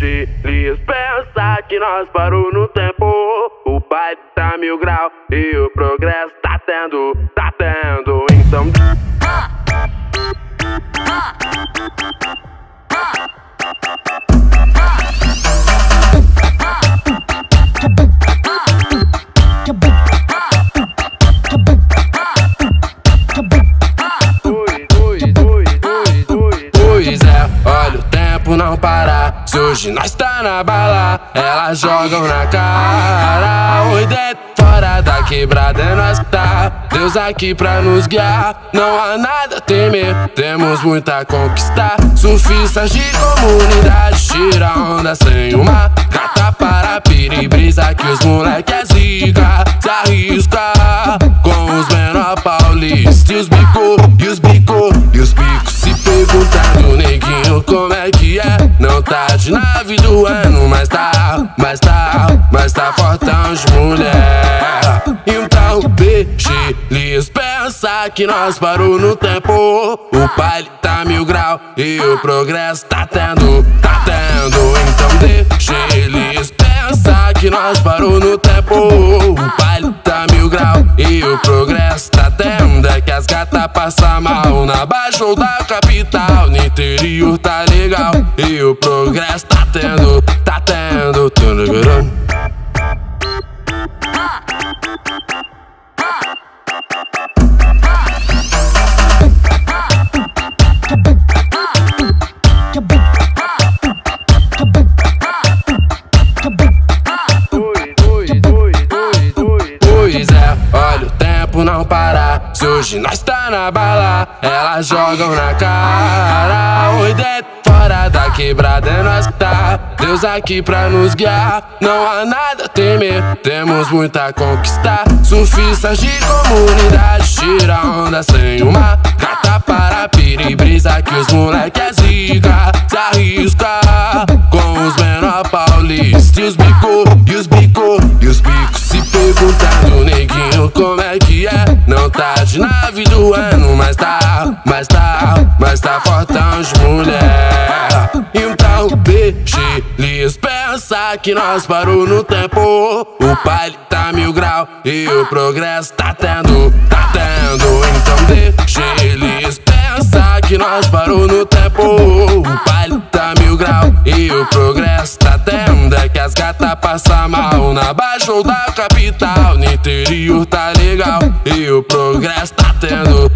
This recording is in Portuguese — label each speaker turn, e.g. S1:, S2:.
S1: deixe eles pensar que nós parou no tempo. O baile tá 1000 graus e o progresso tá tendo. Então
S2: Pois é, olha o tempo não parar. Se hoje nós tá na bala, elas jogam na cara. Oi, dentro, fora da quebrada é nós que tá. Deus aqui pra nos guiar, não há nada a temer, temos muito a conquistar. Surfistas de comunidade, tira onda sem uma gata para pira e brisa que os moleque é zica. Se arrisca com os menor paulistas e os bicos se perguntando, neguinho, como é que é? Não tá de nave do ano, mas tá fortão de mulher. Então deixe eles pensar que nós parou no tempo. O baile tá 1000 graus e o progresso tá tendo. Então deixe eles pensar que nós parou no tempo. O baile tá 1000 graus e o progresso tá tendo. É que as gatas passam mal na baixa ou da capital. No interior tá legal e o progresso tá tendo. Pois é, olha o tempo não parar. Se hoje nós tá na bala, elas jogam na cara. Oi, dentro, fora da quebrada é nós que tá. Deus aqui pra nos guiar, não há nada a temer, temos muito a conquistar. Surfistas de comunidade, tira onda sem uma gata para pira e brisa que os moleque é zica. Se arrisca com os menor paulistas e os bicos se perguntando, neguinho, como é que é? Não tá de nave do ano, mas tá fortão de mulher. Então deixe eles pensar que nós parou no tempo. O baile tá 1000 graus e o progresso tá tendo. Então deixe eles pensar que nós parou no tempo. O baile tá 1000 graus e o progresso tá tendo. É que as gatas passam mal na baixa ou da capital. No interior tá legal e o progresso tá tendo.